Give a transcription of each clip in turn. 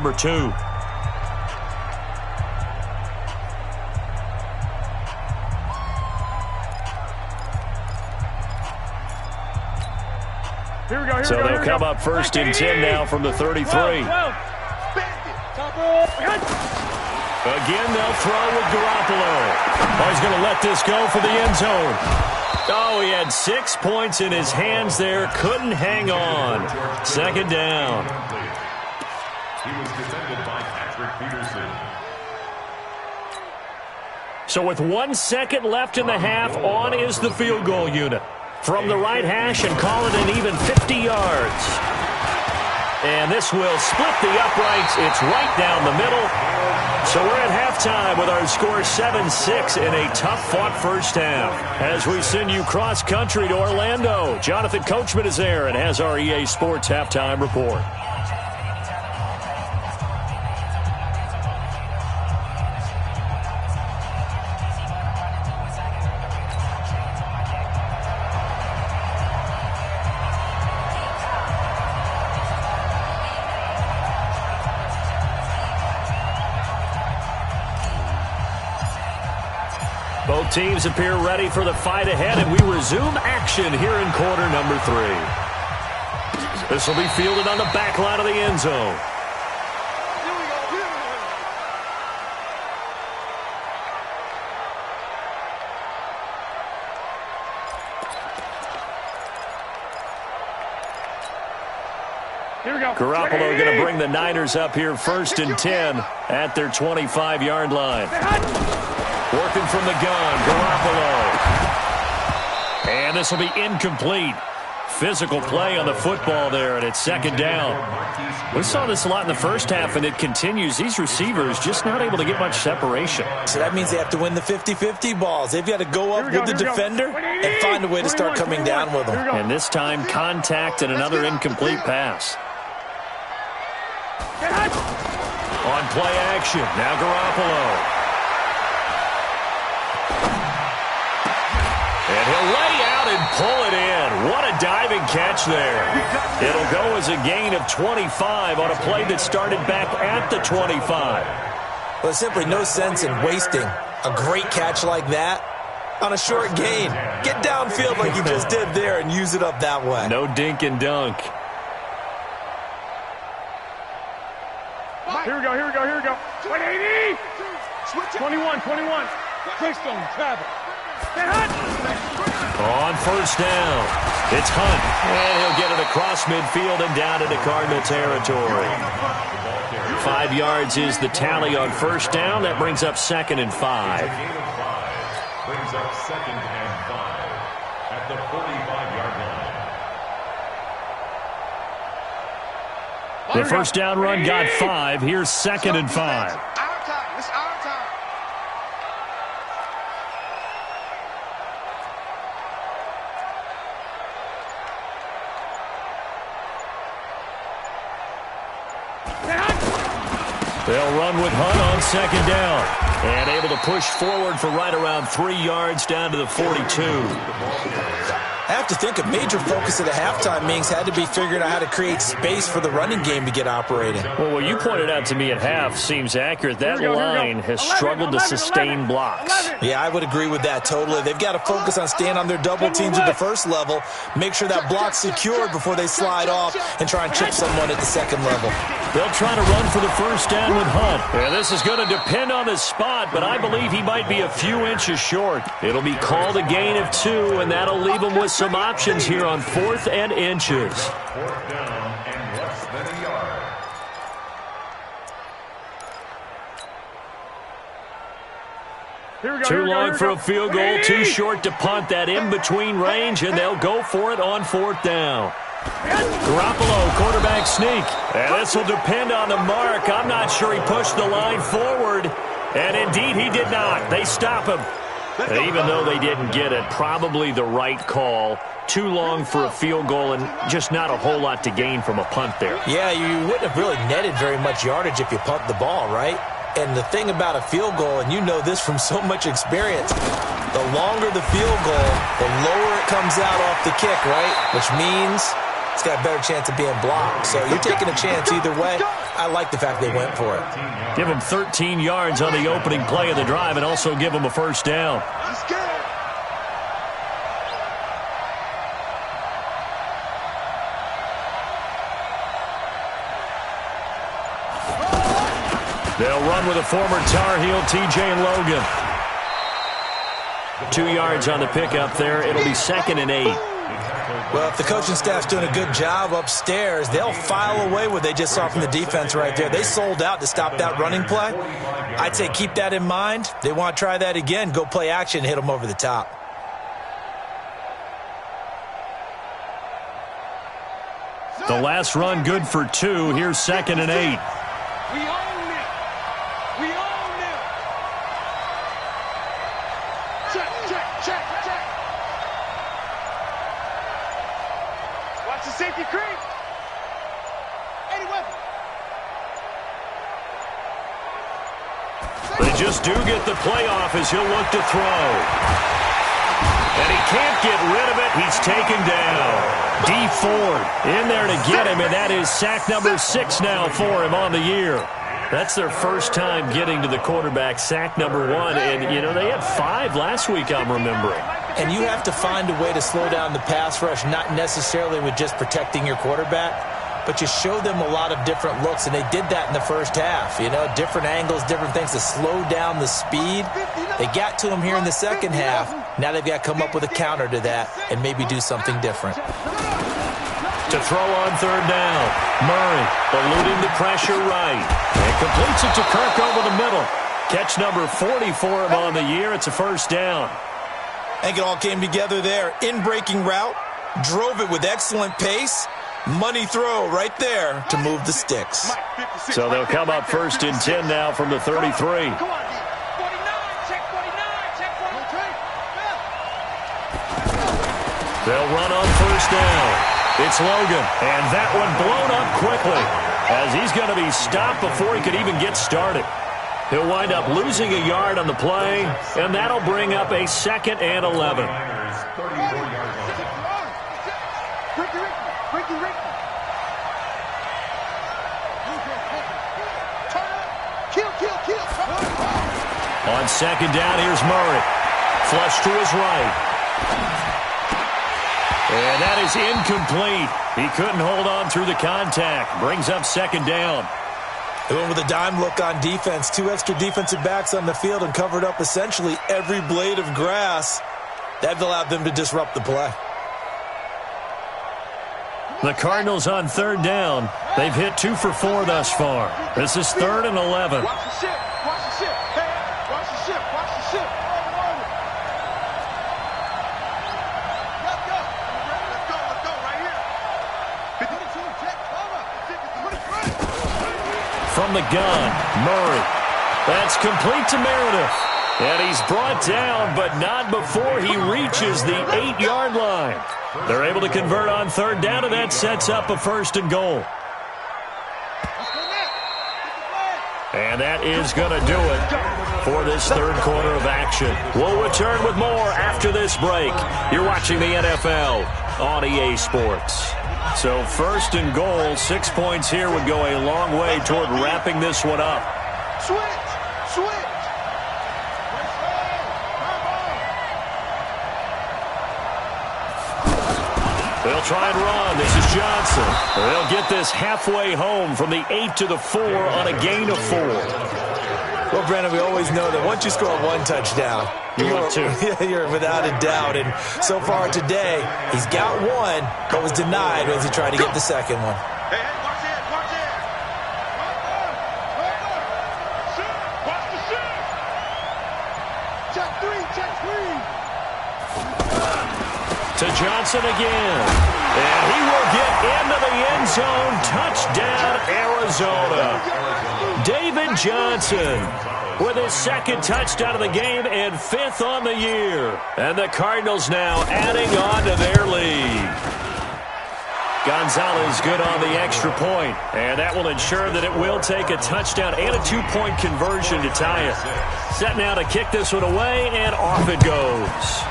number 2. So they'll come up first and 10 now from the 33. Again, they'll throw with Garoppolo. Oh, he's going to let this go for the end zone. Oh, he had 6 points in his hands there. Couldn't hang on. Second down. He was defended by Patrick Peterson. So with 1 second left in the half, on is the field goal unit. From the right hash and call it an even 50 yards. And this will split the uprights. It's right down the middle. So we're at halftime with our score 7-6 in a tough-fought first half. As we send you cross-country to Orlando, Jonathan Coachman is there and has our EA Sports halftime report. Both teams appear ready for the fight ahead, and we resume action here in quarter number 3. This will be fielded on the back line of the end zone. Garoppolo going to bring the Niners up here first and 10 at their 25-yard line. Working from the gun, Garoppolo. And this will be incomplete. Physical play on the football there, and it's second down. We saw this a lot in the first half, and it continues. These receivers just not able to get much separation. So that means they have to win the 50-50 balls. They've got to go up with the defender and find a way to start coming down with them. And this time, contact and another incomplete pass. On play action, now Garoppolo. And he'll lay out and pull it in. What a diving catch there. It'll go as a gain of 25 on a play that started back at the 25. Well, there's simply no sense in wasting a great catch like that on a short gain. Get downfield like he just did there and use it up that way. No dink and dunk. Here we go. 180. 21. Keystone travel. On first down, it's Hunt. And he'll get it across midfield and down into Cardinal territory. 5 yards is the tally on first down. That brings up second and 5. Brings up second and 5 at the 45-yard line. The first down run got 5. Here's second and 5. It's our time. They'll run with Hunt on second down. And able to push forward for right around 3 yards down to the 42. I have to think a major focus of the halftime meetings had to be figuring out how to create space for the running game to get operating. Well, what you pointed out to me at half seems accurate. That line has struggled to sustain blocks. Yeah, I would agree with that totally. They've got to focus on staying on their double teams at the first level, make sure that block's secured before they slide off and try and chip someone at the second level. They'll try to run for the first down with Hunt. Yeah, this is going to depend on the spot, but I believe he might be a few inches short. It'll be called a gain of 2, and that'll leave him with some options here on 4th and inches. 4th down and less than a yard. Too long for a field goal, too short to punt. That in-between range, and they'll go for it on 4th down. Garoppolo, quarterback sneak. And this will depend on the mark. I'm not sure he pushed the line forward. And indeed, he did not. They stop him. And even though they didn't get it, probably the right call. Too long for a field goal and just not a whole lot to gain from a punt there. Yeah, you wouldn't have really netted very much yardage if you pumped the ball, right? And the thing about a field goal, and you know this from so much experience, the longer the field goal, the lower it comes out off the kick, right? Which means it's got a better chance of being blocked. So you're taking a chance either way. I like the fact they went for it. Give them 13 yards on the opening play of the drive and also give them a first down. They'll run with a former Tar Heel, T.J. Logan. 2 yards on the pickup there. It'll be 2nd and 8. Well, if the coaching staff's doing a good job upstairs, they'll file away what they just saw from the defense right there. They sold out to stop that running play. I'd say keep that in mind. They want to try that again. Go play action, hit them over the top. The last run good for 2. Here's 2nd and 8. We own it. We own it. Check, check, check, check. Watch the safety creep. Any weapon. They just do get the play off as he'll look to throw. And he can't get rid of it. He's taken down. D. Ford in there to get him, and that is sack number 6 now for him on the year. That's their first time getting to the quarterback, sack number 1. And, you know, they had 5 last week, I'm remembering. And you have to find a way to slow down the pass rush, not necessarily with just protecting your quarterback, but you show them a lot of different looks, and they did that in the first half. You know, different angles, different things to slow down the speed. They got to him here in the second half. Now they've got to come up with a counter to that and maybe do something different. To throw on 3rd down. Murray eluding the pressure right. And completes it to Kirk over the middle. Catch number 40 for him on the year. It's a first down. I think it all came together there. In-breaking route. Drove it with excellent pace. Money throw right there to move the sticks. So they'll come up 1st and 10 now from the 33. Come on, D. 49, check 49, check 43. They'll run on 1st down. It's Logan, and that one blown up quickly as he's going to be stopped before he could even get started. He'll wind up losing a yard on the play, and that'll bring up a 2nd and 11. On 2nd down, here's Murray. Flush to his right. And that is incomplete. He couldn't hold on through the contact. Brings up 2nd down. They went with a dime look on defense. 2 extra defensive backs on the field and covered up essentially every blade of grass. That allowed them to disrupt the play. The Cardinals on 3rd down. They've hit 2 for 4 thus far. This is 3rd and 11. Watch the ship. Watch the ship. Hey, watch the ship. Watch the ship. Let's go. Let's go. Let's go right here. 52, check. Cover. 53. From the gun, Murray. That's complete to Meredith. And he's brought down, but not before he reaches the 8-yard line. They're able to convert on 3rd down, and that sets up a 1st and goal. And that is going to do it for this 3rd quarter of action. We'll return with more after this break. You're watching the NFL on EA Sports. So 1st and goal, 6 points here would go a long way toward wrapping this one up. Switch. Switch. They'll try and run. This is Johnson. They'll get this halfway home from the 8 to the 4 on a gain of 4. Well, Brandon, we always know that once you score 1 touchdown, you're without a doubt. And so far today, he's got 1, but was denied as he tried to get the 2nd one. Hey, watch it. Watch it. Watch the ship. Check 3. Check 3. To Johnson again. And he will get into the end zone. Touchdown, Arizona. David Johnson with his 2nd touchdown of the game and 5th on the year. And the Cardinals now adding on to their lead. Gonzalez good on the extra point. And that will ensure that it will take a touchdown and a 2-point conversion to tie it. Set now to kick this one away, and off it goes.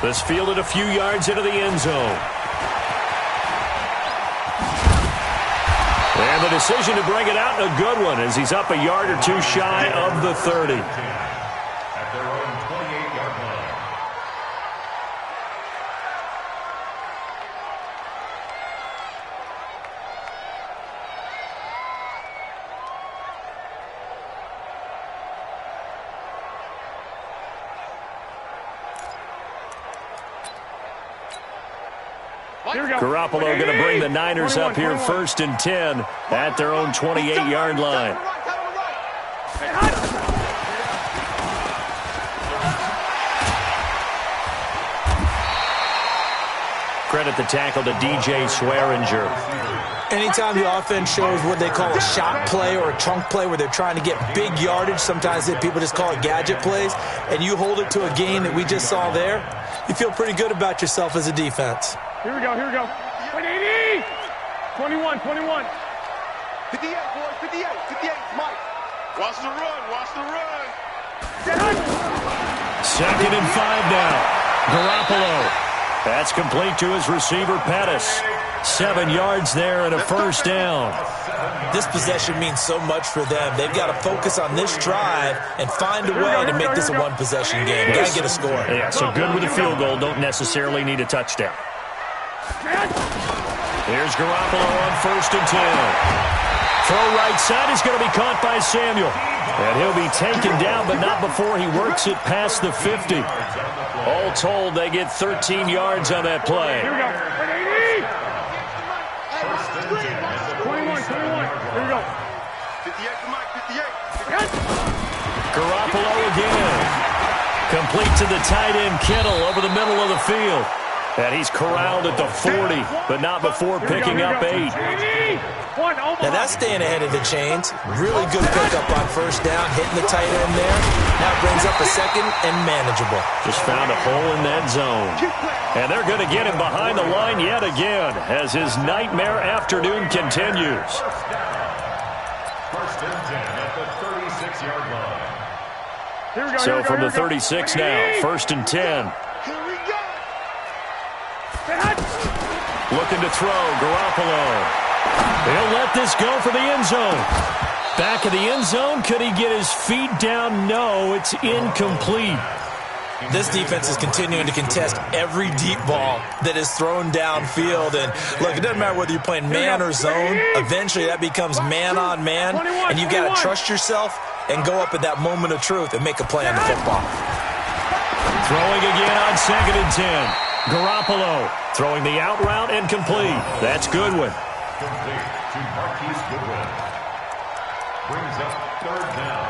This fielded a few yards into the end zone. And the decision to bring it out, a good one, as he's up a yard or two shy of the 30. At their own 28-yard line. Garoppolo going to bring the Niners up here 1st and 10 at their own 28-yard line. Credit the tackle to DJ Swearinger. Anytime the offense shows what they call a shot play or a chunk play where they're trying to get big yardage, sometimes people just call it gadget plays, and you hold it to a gain that we just saw there, you feel pretty good about yourself as a defense. Here we go. 180! 21. 58, boys, 58, Mike. Watch the run. 2nd and 5 now. Garoppolo. That's complete to his receiver, Pettis. 7 yards there and a first down. This possession means so much for them. They've got to focus on this drive and find a way to make this a one-possession game. Got to get a score. Yeah, so good with a field goal. Don't necessarily need a touchdown. Here's Garoppolo on 1st and 10. Throw right side is going to be caught by Samuel. And he'll be taken down, but not before he works it past the 50. All told, they get 13 yards on that play. Here we go. 180! 21. Here we go. 58 for Mike, 58. Garoppolo again. Complete to the tight end, Kittle, over the middle of the field. And he's corralled at the 40, but not before picking up 8. Now that's staying ahead of the chains. Really good pickup on 1st down, hitting the tight end there. Now brings up a 2nd and manageable. Just found a hole in that zone. And they're going to get him behind the line yet again as his nightmare afternoon continues. 1st and 10 at the 36-yard line. So from the 36 now, 1st and 10. Looking to throw, Garoppolo. He'll let this go for the end zone. Back of the end zone, could he get his feet down? No, it's incomplete. This defense is continuing to contest every deep ball that is thrown downfield. And look, it doesn't matter whether you're playing man or zone. Eventually that becomes man on man. And you've got to trust yourself and go up at that moment of truth and make a play on the football. Throwing again on 2nd and 10. Garoppolo throwing the out route and complete. That's Goodwin. Complete to Marquise Goodwin. Brings up 3rd down.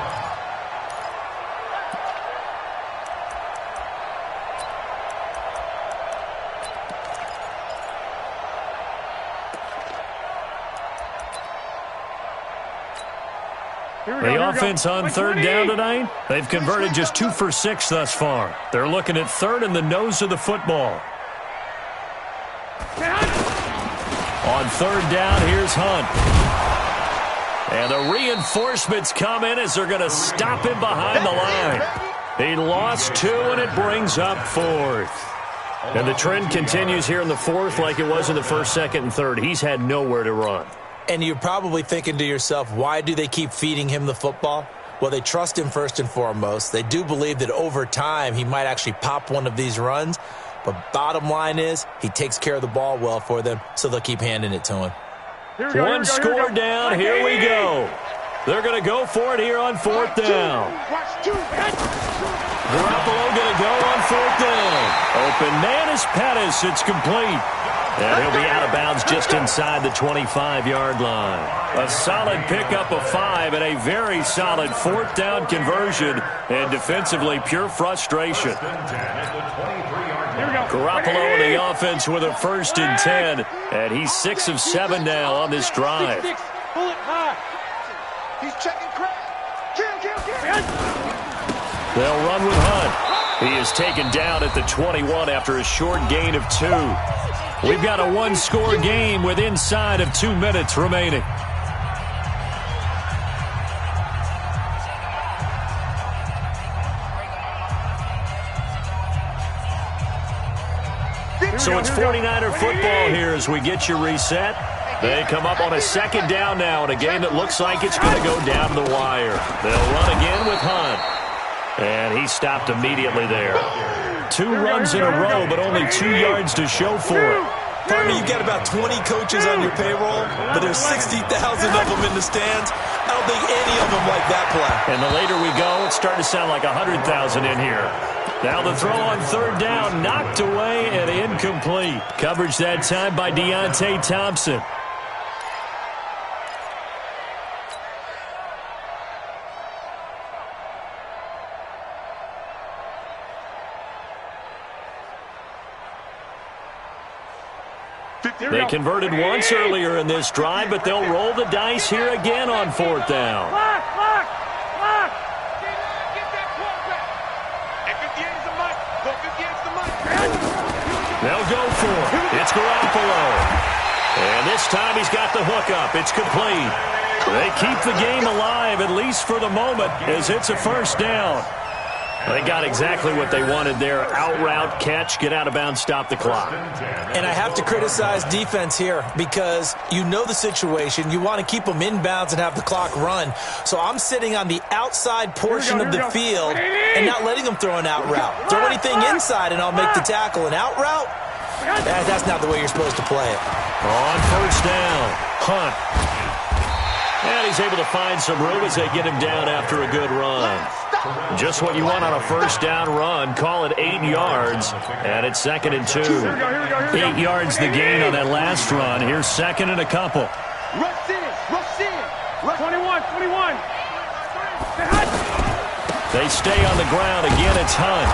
The offense on 3rd down tonight, they've converted just 2 for 6 thus far. They're looking at 3rd and the nose of the football. On 3rd down, here's Hunt. And the reinforcements come in as they're going to stop him behind the line. He lost 2, and it brings up 4th. And the trend continues here in the 4th like it was in the 1st, 2nd, and 3rd. He's had nowhere to run. And you're probably thinking to yourself, why do they keep feeding him the football? Well, they trust him first and foremost. They do believe that over time he might actually pop one of these runs. But bottom line is he takes care of the ball well for them, so they'll keep handing it to him. One score down. Here we go. They're going to go for it here on 4th down. Garoppolo going to go on 4th down. Open man is Pettis. It's complete. And he'll be out of bounds just inside the 25-yard line. A solid pickup of 5 and a very solid 4th down conversion. And defensively, pure frustration. Garoppolo in the offense with a 1st and 10. And he's 6 of 7 now on this drive. He's checking crack. They'll run with Hunt. He is taken down at the 21 after a short gain of 2. We've got a 1-score game with inside of 2 minutes remaining. So it's 49er football here as we get you reset. They come up on a second down now in a game that looks like it's going to go down the wire. They'll run again with Hunt. And he stopped immediately there. 2 runs in a row, but only 2 yards to show for it. Partner, you've got about 20 coaches on your payroll, but there's 60,000 of them in the stands. I don't think any of them like that play. And the later we go, it's starting to sound like 100,000 in here. Now the throw on third down, knocked away and incomplete. Coverage that time by Deontay Thompson. They converted once earlier in this drive, but they'll roll the dice here again on fourth down. They'll go for it. It's Garoppolo. And this time he's got the hookup. It's complete. They keep the game alive, at least for the moment, as it's a first down. They got exactly what they wanted there. Out route, catch, get out of bounds, stop the clock. And I have to criticize defense here because you know the situation. You want to keep them inbounds and have the clock run. So I'm sitting on the outside portion of the field and not letting them throw an out route. Throw anything inside and I'll make the tackle. An out route? That's not the way you're supposed to play it. On first down, Hunt. And he's able to find some room as they get him down after a good run. Just what you want on a first down run. Call it 8 yards, and it's 2nd and 2. 8 yards the gain on that last run. Here's 2nd and a couple. Rush in, rush in. 21. They stay on the ground. Again, it's Hunt.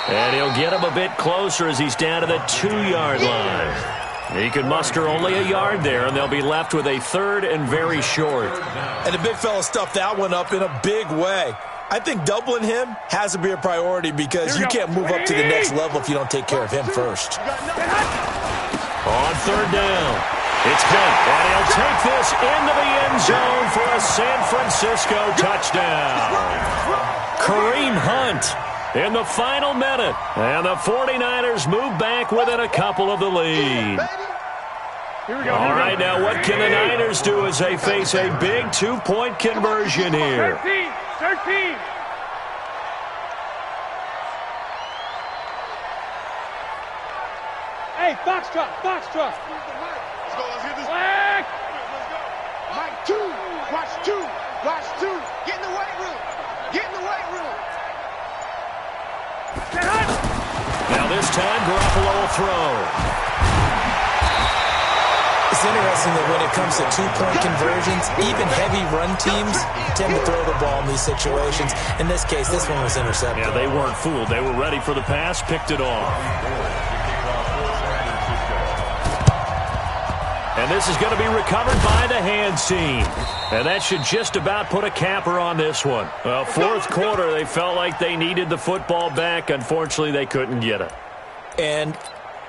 And he'll get him a bit closer as he's down to the 2-yard line. He could muster only a yard there, and they'll be left with a 3rd and very short. And the big fella stuffed that one up in a big way. I think doubling him has to be a priority because you can't move up to the next level if you don't take care of him first. On third down, it's Hunt, and he'll take this into the end zone for a San Francisco touchdown. Kareem Hunt in the final minute, and the 49ers move back within a couple of the lead. All right, now what can the Niners do as they face a big 2-point conversion here? 13. Hey, Foxtrot. Let's go, let's hit this. Flag. Let's go. Mike, 2. Watch 2. Get in the weight room. Now this time, Garoppolo will throw. It's interesting that when it comes to 2-point conversions, even heavy run teams tend to throw the ball in these situations. In this case, this one was intercepted. Yeah, they weren't fooled. They were ready for the pass, picked it off. And this is going to be recovered by the hands team. And that should just about put a capper on this one. Well, fourth quarter, they felt like they needed the football back. Unfortunately, they couldn't get it. And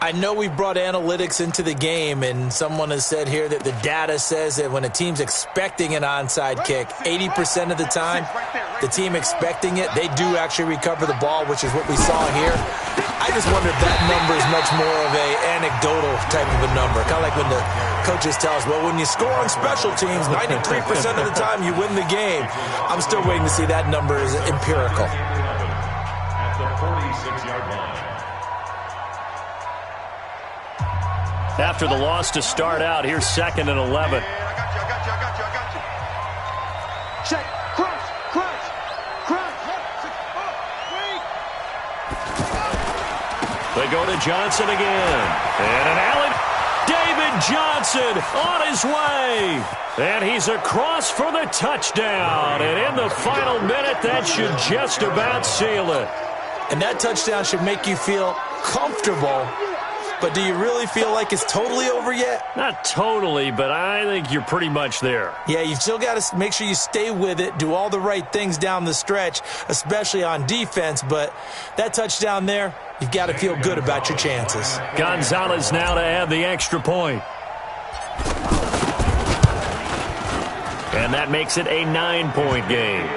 I know we brought analytics into the game, and someone has said here that the data says that when a team's expecting an onside kick, 80% of the time, the team expecting it, they do actually recover the ball, which is what we saw here. I just wonder if that number is much more of a anecdotal type of a number. Kind of like when the coaches tell us, well, when you score on special teams, 93% of the time you win the game. I'm still waiting to see that number is empirical. At the 46-yard line. After the loss to start out, here's 2nd and 11. I got you. Check. Crunch. They go to Johnson again. And an alley. David Johnson on his way. And he's across for the touchdown. And in the final minute, that should just about seal it. And that touchdown should make you feel comfortable. But do you really feel like it's totally over yet? Not totally, but I think you're pretty much there. Yeah, you've still got to make sure you stay with it, do all the right things down the stretch, especially on defense. But that touchdown there, you've got to feel good about your chances. Gonzalez now to add the extra point. And that makes it a 9-point game.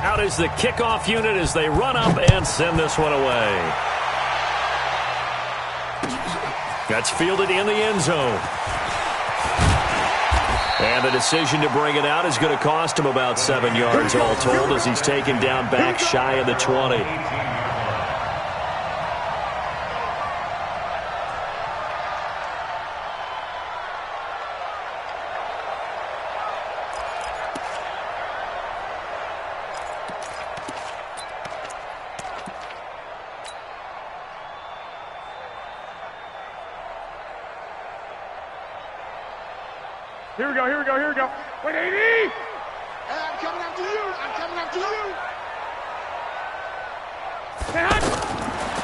Out is the kickoff unit as they run up and send this one away. That's fielded in the end zone. And the decision to bring it out is going to cost him about 7 yards all told as he's taken down back shy of the 20. Here we go, here we go, here we go. 180! Hey, I'm coming after you. I'm coming after you.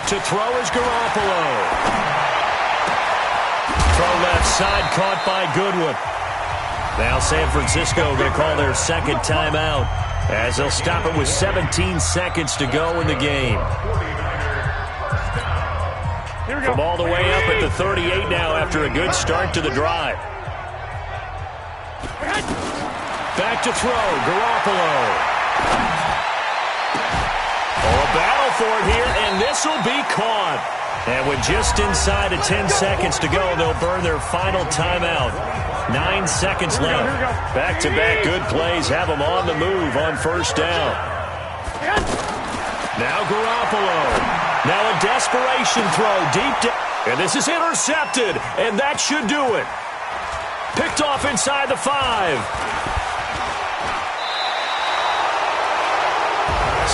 To throw is Garoppolo. Throw left side, caught by Goodwin. Now San Francisco going to call their second timeout as they'll stop it with 17 seconds to go in the game. From all the way up at the 38 now after a good start to the drive. Back to throw, Garoppolo. Oh, a battle for it here, and this will be caught. And with just inside of 10 seconds to go, they'll burn their final timeout. 9 seconds left. Back-to-back good plays have them on the move on first down. Now Garoppolo. Now a desperation throw deep down. And this is intercepted, and that should do it. Picked off inside the 5.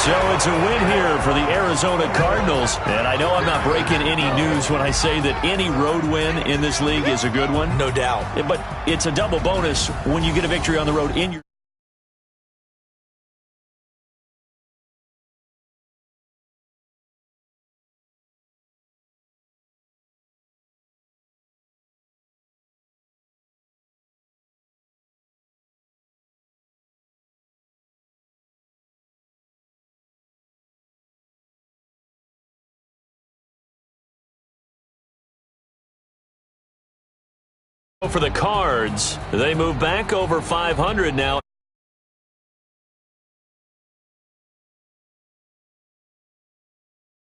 So it's a win here for the Arizona Cardinals. And I know I'm not breaking any news when I say that any road win in this league is a good one. No doubt. But it's a double bonus when you get a victory on the road in your for the Cards. They move back over 500 now.